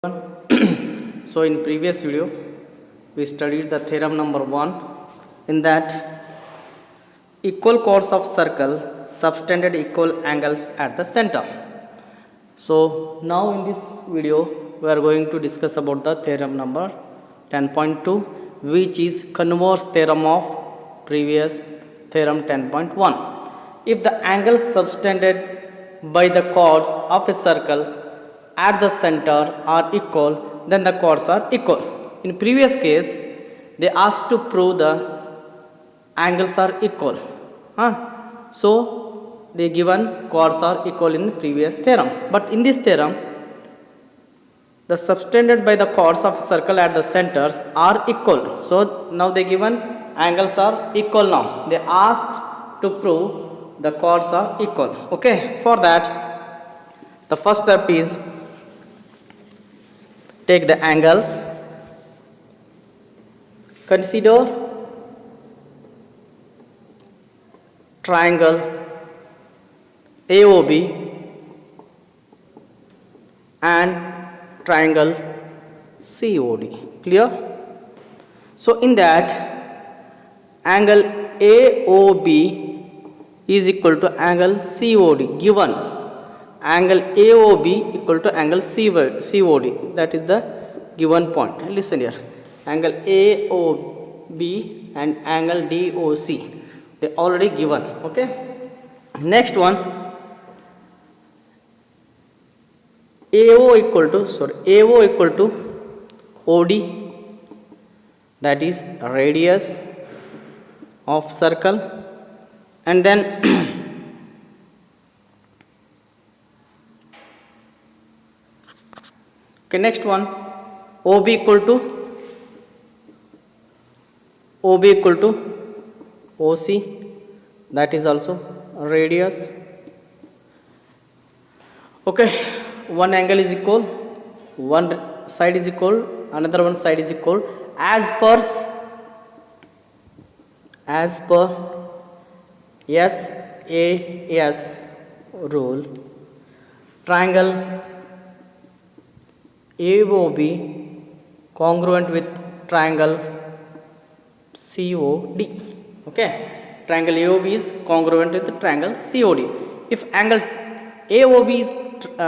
So in previous video we studied the theorem number 1, in that equal chords of circle subtended equal angles at the center. So now in this video we are going to discuss about the theorem number 10.2, which is converse theorem of previous theorem 10.1. If the angles subtended by the chords of a circle at the center are equal, then the chords are equal. In previous case they asked to prove the angles are equal. So the given chords are equal in the previous theorem, but in this theorem the subtended by the chords of a circle at the centers are equal. So now the given angles are equal. Now they ask to prove the chords are equal. Okay, for that the first step is take the angles. Consider triangle AOB and triangle COD. Clear? So in that angle AOB is equal to angle COD. Given angle AOB equal to angle COD, that is the given point. Listen here, angle AOB and angle DOC, they already given. Okay, next one, AO equal to OD, that is radius of circle, and then okay, next one, OB equal to OC, that is also radius. Okay, one angle is equal, one side is equal, another one side is equal, as per SAS rule. Triangle AOB congruent with triangle COD. Okay, triangle AOB is congruent with the triangle COD. If angle AOB is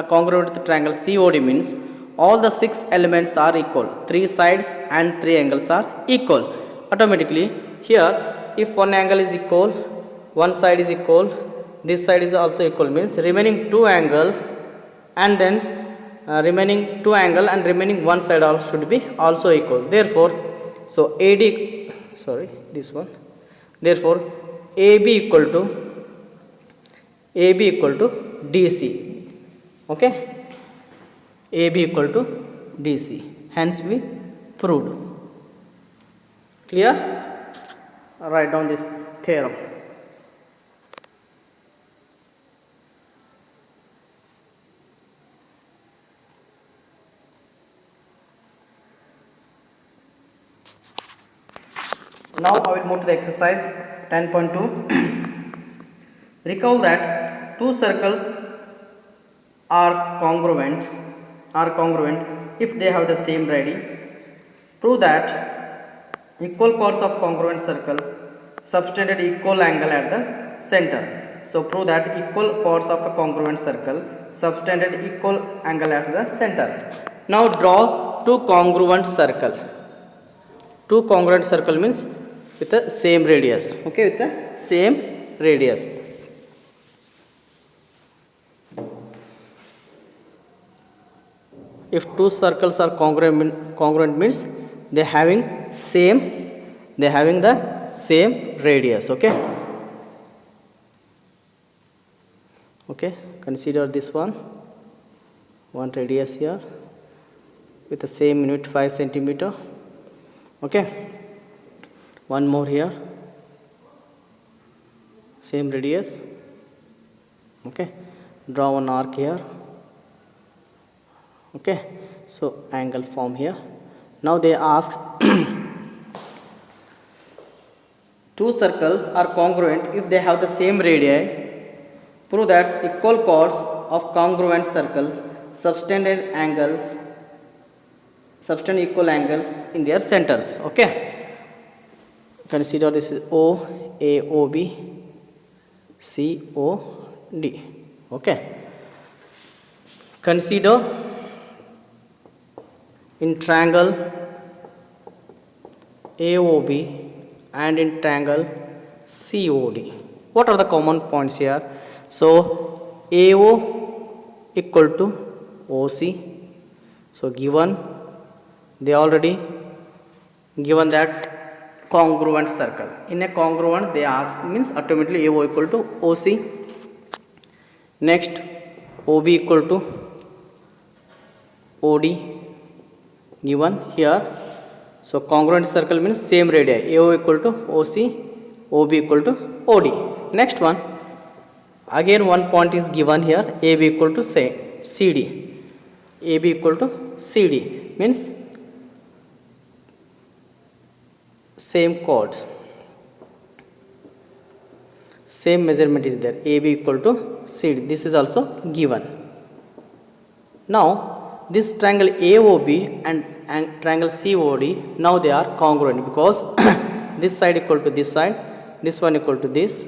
congruent with the triangle COD, means all the 6 elements are equal, 3 sides and 3 angles are equal. Automatically here, if one angle is equal, one side is equal, this side is also equal, means remaining 2 angle and then remaining 2 angle and remaining one side also should be also equal. Therefore, so therefore AB equal to DC. Okay, AB equal to DC, hence we proved. Clear? Write down this theorem. Now I will move to the exercise 10.2. Recall that two circles are congruent if they have the same radii. Prove that equal chords of congruent circles subtended equal angle at the center. So prove that equal chords of a congruent circle subtended equal angle at the center. Now draw two congruent circle. Two congruent circle means with the same radius. Okay, with the same radius. If two circles are congruent means they having the same radius. Okay, consider this one radius here with the same unit 5 centimeter. Okay, one more here, same radius. Okay, draw one arc here. Okay, so angle form here. Now they ask two circles are congruent if they have the same radii. Prove that equal chords of congruent circles subtended angles subtended equal angles in their centers. Okay, consider this is O A O B C O D. Okay, consider in triangle AOB and in triangle COD. What are the common points here? So AO equal to OC. So given, they already given that congruent circle. In a congruent, they ask means automatically AO equal to OC. Next, OB equal to OD given here. So congruent circle means same radii. AO equal to OC, OB equal to OD. Next one, again one point is given here. AB equal to say CD. AB equal to CD means same chords, same measurement is there. AB equal to CD. This is also given. Now this triangle AOB and triangle COD, now they are congruent because this side equal to this side, this one equal to this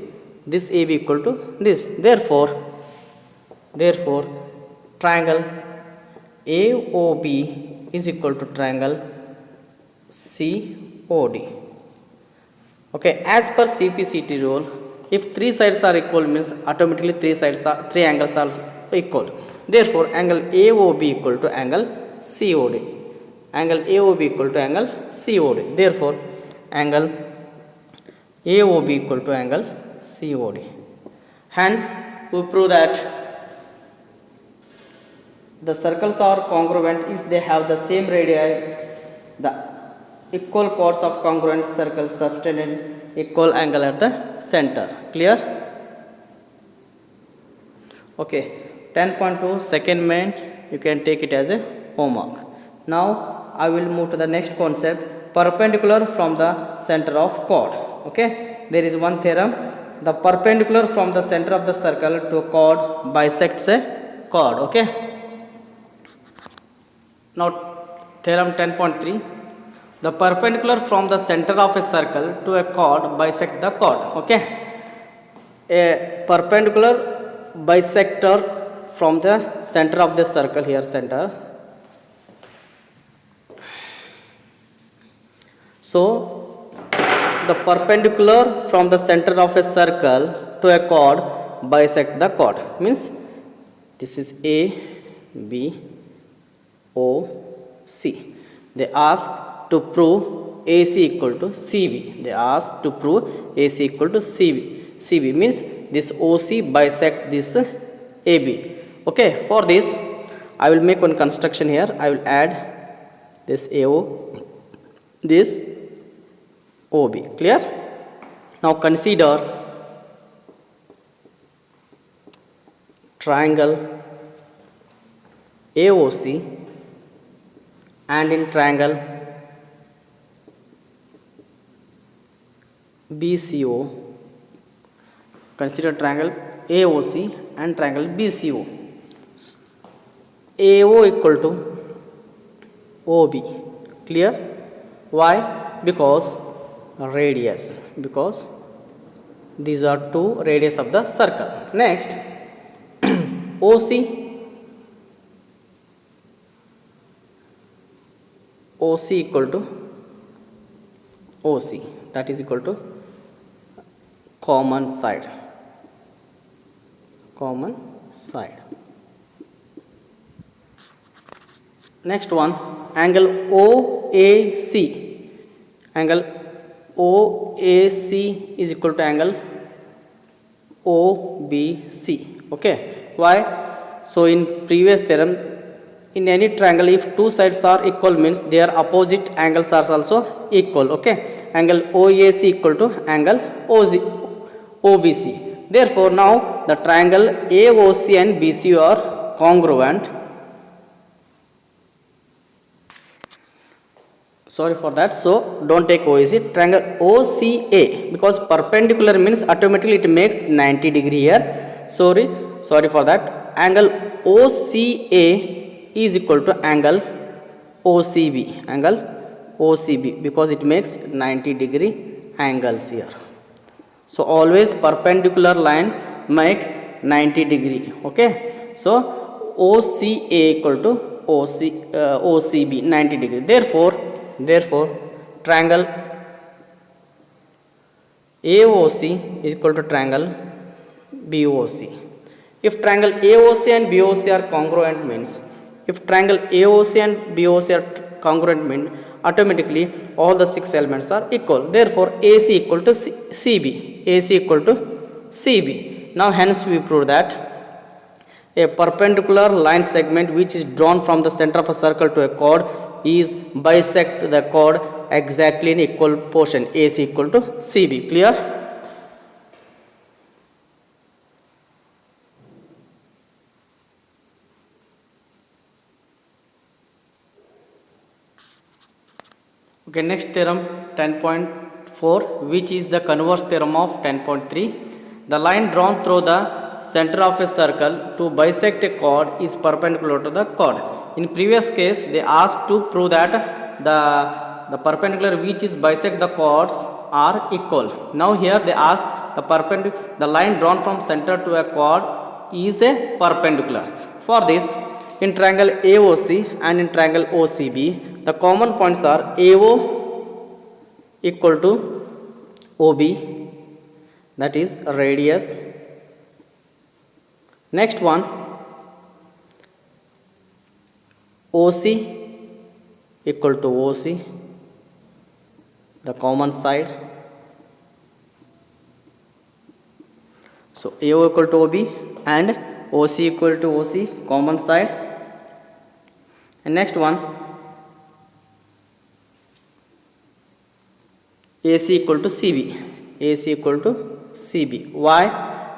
AB equal to this. Therefore triangle AOB is equal to triangle COD. Okay, as per CPCT rule, if three sides are equal means automatically three angles are equal. Therefore angle AOB equal to angle COD. Angle AOB equal to angle COD. Therefore angle AOB equal to angle COD. Hence we prove that the circles are congruent if they have the same radii. The equal chords of congruent circles subtend equal angle at the center. Clear? Okay, 10.2 second main, you can take it as a homework. Now I will move to the next concept, perpendicular from the center of chord. Okay, there is one theorem, the perpendicular from the center of the circle to a chord bisects a chord. Okay, now theorem 10.3, the perpendicular from the center of a circle to a chord bisect the chord. Okay, a perpendicular bisector from the center of the circle, here center. So the perpendicular from the center of a circle to a chord bisect the chord means this is A B O C. They ask to prove AC equal to CB. They ask to prove AC equal to CB. CB means this OC bisect this AB. Okay, for this I will make one construction here. I will add this AO, this OB. Clear? Now consider triangle AOC and in triangle BCO. Consider triangle AOC and triangle BCO. AO equal to OB. Clear? Why? Because radius, because these are two radius of the circle. Next OC equal to OC, that is equal to common side. Next one, angle OAC. Angle OAC is equal to angle OBC. Okay, why? So in previous theorem, in any triangle if two sides are equal means their opposite angles are also equal. Okay, angle OAC equal to angle OBC. Therefore now the triangle AOC and BC are congruent. Sorry for that, so don't take OAC. Triangle OCA, because perpendicular means automatically it makes 90 degree here. Sorry for that. Angle OCA is equal to angle OCB, angle OCB, because it makes 90-degree angles here. So always perpendicular line make 90-degree. Okay, so OCA equal to OCB 90-degree. Therefore triangle AOC is equal to triangle BOC. If triangle AOC and BOC are congruent, means if triangle AOC and BOC are congruent, means automatically all the 6 elements are equal. Therefore AC equal to CB, AC equal to CB. Now hence we prove that a perpendicular line segment which is drawn from the center of a circle to a chord is bisect the chord exactly in equal portion. AC equal to CB. Clear? Okay, next theorem 10.4, which is the converse theorem of 10.3. The line drawn through the center of a circle to bisect a chord is perpendicular to the chord. In previous case they asked to prove that the perpendicular which is bisect the chords are equal. Now here they ask the line drawn from center to a chord is a perpendicular. For this, in triangle AOC and in triangle OCB, the common points are AO equal to OB, that is radius. Next one, OC equal to OC, the common side. So AO equal to OB and OC equal to OC, common side. And next one, AC equal to CB, AC equal to CB. Why?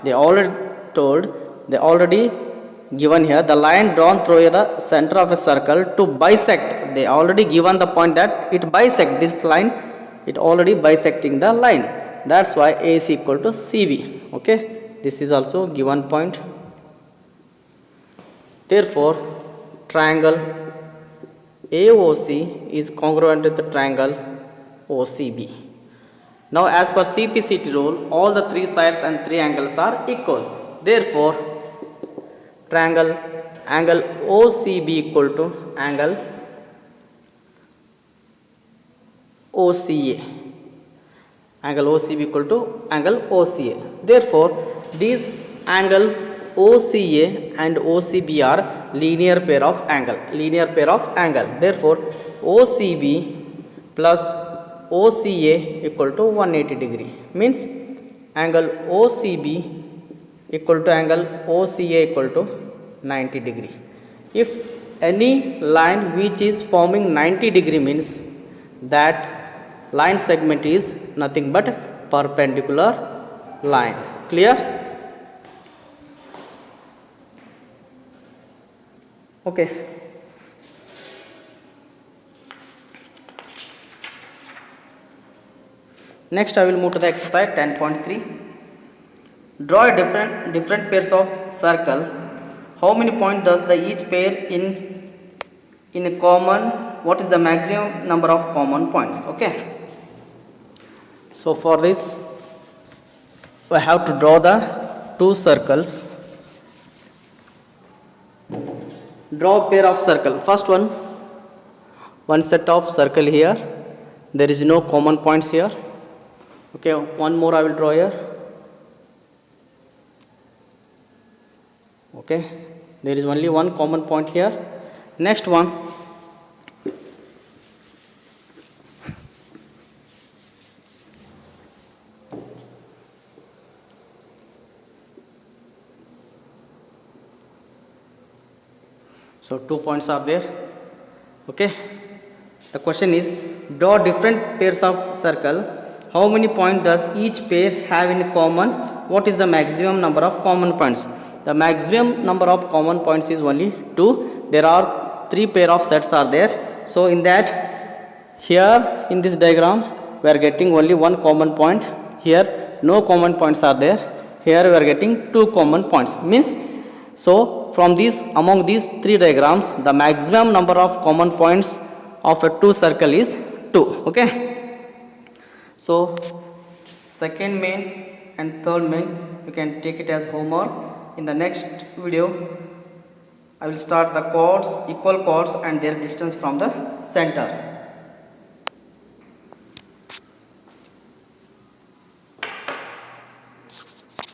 They already given here the line drawn through the center of a circle to bisect. They already given the point that it bisect this line, it already bisecting the line. That's why AC equal to CB. Okay, this is also given point. Therefore triangle AOC is congruent with the triangle OCB. Now as per CPCT rule, all the 3 sides and 3 angles are equal. Therefore angle OCB equal to angle OCA, angle OCB equal to angle OCA. Therefore these angle OCA and OCB are linear pair of angle. Therefore OCB plus OCA equal to 180 degree, means angle OCB equal to angle OCA equal to 90 degree. If any line which is forming 90 degree, means that line segment is nothing but perpendicular line. Clear? Okay. Next I will move to the exercise 10.3. Draw a different pairs of circle. How many points does the each pair in a common? What is the maximum number of common points? Okay. So for this I have to draw the 2 circles. Draw a pair of circle. First one set of circle here. There is no common points here. Okay, one more I will draw here. Okay, there is only one common point here. Next one, so 2 points are there. Okay, the question is, draw different pairs of circle. How many points does each pair have in common? What is the maximum number of common points? The maximum number of common points is only 2. There are 3 pair of sets are there. So in that, here in this diagram we are getting only one common point. Here no common points are there. Here we are getting 2 common points. Means, so from these, among these 3 diagrams, the maximum number of common points of a two circle is 2. Okay, so second main and third main you can take it as homework. In the next video I will start the chords, equal chords and their distance from the center.